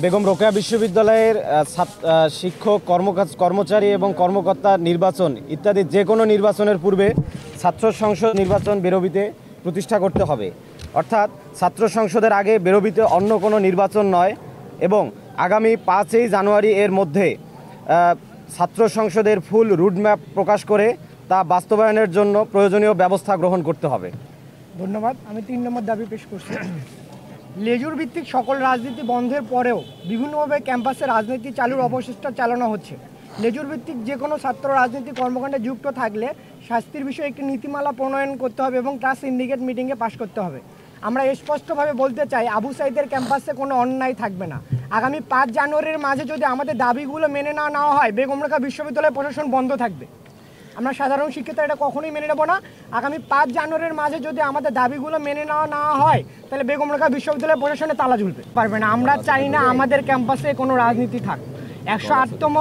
বেগম রোকেয়া বিশ্ববিদ্যালয়ের শিক্ষক কর্মচারী এবং কর্মকর্তা নির্বাচন ইত্যাদি যে কোনো নির্বাচনের পূর্বে ছাত্র সংসদ নির্বাচন বেরোবিতে প্রতিষ্ঠা করতে হবে। অর্থাৎ ছাত্র সংসদের আগে বেরোবিতে অন্য কোনো নির্বাচন নয় এবং আগামী 5ই জানুয়ারি এর মধ্যে ছাত্র সংসদের ফুল রুটম্যাপ প্রকাশ করে তা বাস্তবায়নের জন্য প্রয়োজনীয় ব্যবস্থা গ্রহণ করতে হবে। ধন্যবাদ। আমি 3 নম্বর দাবি পেশ করছি। লেজুর ভিত্তিক সকল রাজনীতি বন্ধের পরেও বিভিন্নভাবে ক্যাম্পাসে রাজনীতি চালুর অপচেষ্টা চালানো হচ্ছে। লেজুর ভিত্তিক যে কোনো ছাত্র রাজনীতি কর্মকাণ্ডে যুক্ত থাকলে শাস্তির বিষয়ে একটি নীতিমালা প্রণয়ন করতে হবে এবং তা সিন্ডিকেট মিটিংয়ে পাশ করতে হবে। আমরা স্পষ্টভাবে বলতে চাই, আবু সাইদের ক্যাম্পাসে কোনো অন্যায় থাকবে না। আগামী 5 জানুয়ারির মাঝে যদি আমাদের দাবিগুলো মেনে না নেওয়া হয়, বেগম রোকেয়া বিশ্ববিদ্যালয় প্রশাসন বন্ধ থাকবে। আমরা সাধারণ শিক্ষিতরা এটা কখনোই মেনে নেব না। আগামী 5 জানুয়ারির মাঝে যদি আমাদের দাবিগুলো মেনে না হয়, তাহলে বেগম রোকেয়া বিশ্ববিদ্যালয় প্রশাসনে তালা ঝুলবে পারবে না। আমরা চাই না আমাদের ক্যাম্পাসে কোনো রাজনীতি থাক। 108তম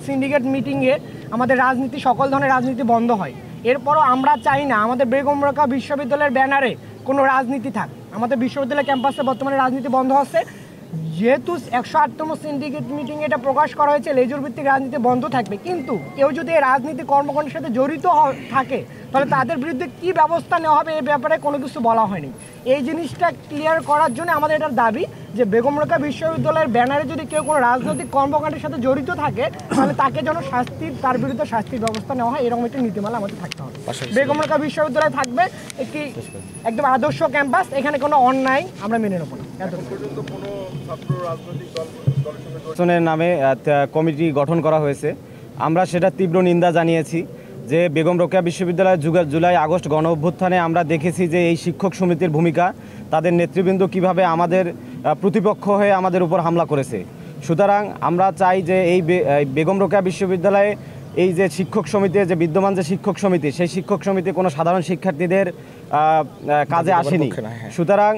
সিন্ডিকেট মিটিংয়ে আমাদের রাজনীতি, সকল ধরনের রাজনীতি বন্ধ হয়। এরপরও আমরা চাই না আমাদের বেগম রোকেয়া বিশ্ববিদ্যালয়ের ব্যানারে কোনো রাজনীতি থাক। আমাদের বিশ্ববিদ্যালয় ক্যাম্পাসে বর্তমানে রাজনীতি বন্ধ হচ্ছে। যেহেতু 108তম সিন্ডিকেট মিটিংয়ে এটা প্রকাশ করা হয়েছে, লেজুর ভিত্তিক রাজনীতি বন্ধ থাকবে, কিন্তু কেউ যদি এই রাজনীতি কর্মকাণ্ডের সাথে জড়িত থাকে তাহলে তাদের বিরুদ্ধে কী ব্যবস্থা নেওয়া হবে এই ব্যাপারে কোনো কিছু বলা হয়নি। এই জিনিসটা ক্লিয়ার করার জন্য আমাদের এটার দাবি যে বেগম রোকেয়া বিশ্ববিদ্যালয়ের ব্যানারে যদি কেউ কোনো রাজনৈতিক কর্মকাণ্ডের সাথে জড়িত থাকে তাহলে তাকে যেন তার বিরুদ্ধে শাস্তির ব্যবস্থা নেওয়া হয়, এরকম একটি নীতিমালা আমাদের থাকতে হবে। বেগম রোকেয়া বিশ্ববিদ্যালয় থাকবে একদম আদর্শ ক্যাম্পাস, এখানে কোনো অন্যায় আমরা মেনে নেব না। নির্বাচনের নামে কমিটি গঠন করা হয়েছে, আমরা সেটা তীব্র নিন্দা জানিয়েছি। যে বেগম রোকেয়া বিশ্ববিদ্যালয়ের জুলাই আগস্ট গণ অভ্যুত্থানে আমরা দেখেছি যে এই শিক্ষক সমিতির ভূমিকা, তাদের নেতৃবৃন্দ কিভাবে আমাদের প্রতিপক্ষ হয়ে আমাদের উপর হামলা করেছে। সুতরাং আমরা চাই যে এই বেগম রোকেয়া বিশ্ববিদ্যালয়ে এই যে শিক্ষক সমিতি, যে বিদ্যমান যে শিক্ষক সমিতি, সেই শিক্ষক সমিতি কোনো সাধারণ শিক্ষার্থীদের কাজে আসেনি। সুতরাং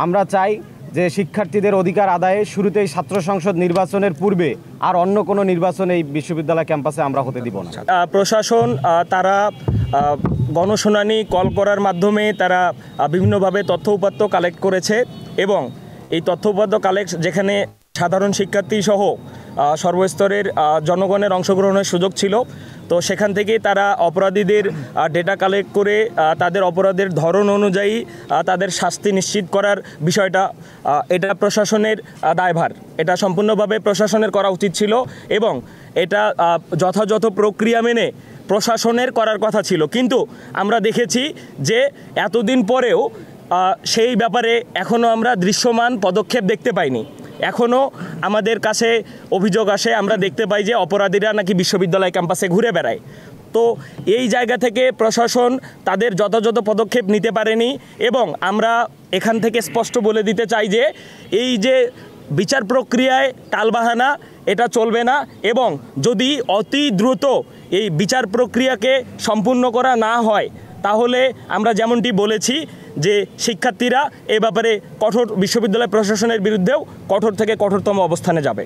আমরা চাই যে শিক্ষার্থীদের অধিকার আদায়ে শুরুতেই ছাত্র সংসদ নির্বাচনের পূর্বে আর অন্য কোনো নির্বাচন এই বিশ্ববিদ্যালয় ক্যাম্পাসে আমরা হতে দিব না। প্রশাসন তারা গণশুনানি কল করার মাধ্যমে তারা বিভিন্নভাবে তথ্য উপাত্ত কালেক্ট করেছে এবং এই তথ্য উপাত্ত যেখানে সাধারণ শিক্ষার্থী সহ সর্বস্তরের জনগণের অংশগ্রহণের সুযোগ ছিল, তো সেখান থেকে তারা অপরাধীদের ডেটা কালেক্ট করে তাদের অপরাধের ধরন অনুযায়ী তাদের শাস্তি নিশ্চিত করার বিষয়টা, এটা প্রশাসনের দায়ভার। এটা সম্পূর্ণভাবে প্রশাসনের করা উচিত ছিল এবং এটা যথাযথ প্রক্রিয়া মেনে প্রশাসনের করার কথা ছিল। কিন্তু আমরা দেখেছি যে এতদিন পরেও সেই ব্যাপারে এখনও আমরা দৃশ্যমান পদক্ষেপ দেখতে পাইনি। এখনও আমাদের কাছে অভিযোগ আসে, আমরা দেখতে পাই যে অপরাধীরা নাকি বিশ্ববিদ্যালয় ক্যাম্পাসে ঘুরে বেড়ায়। তো এই জায়গা থেকে প্রশাসন তাদের যথাযথ পদক্ষেপ নিতে পারেনি এবং আমরা এখান থেকে স্পষ্ট বলে দিতে চাই যে এই যে বিচার প্রক্রিয়ায় টালবাহানা, এটা চলবে না এবং যদি অতি দ্রুত এই বিচার প্রক্রিয়াকে সম্পূর্ণ করা না হয় তাহলে আমরা যেমনটি বলেছি যে শিক্ষার্থীরা এ ব্যাপারে বিশ্ববিদ্যালয় প্রশাসনের বিরুদ্ধেও কঠোর থেকে কঠোরতম অবস্থানে যাবে।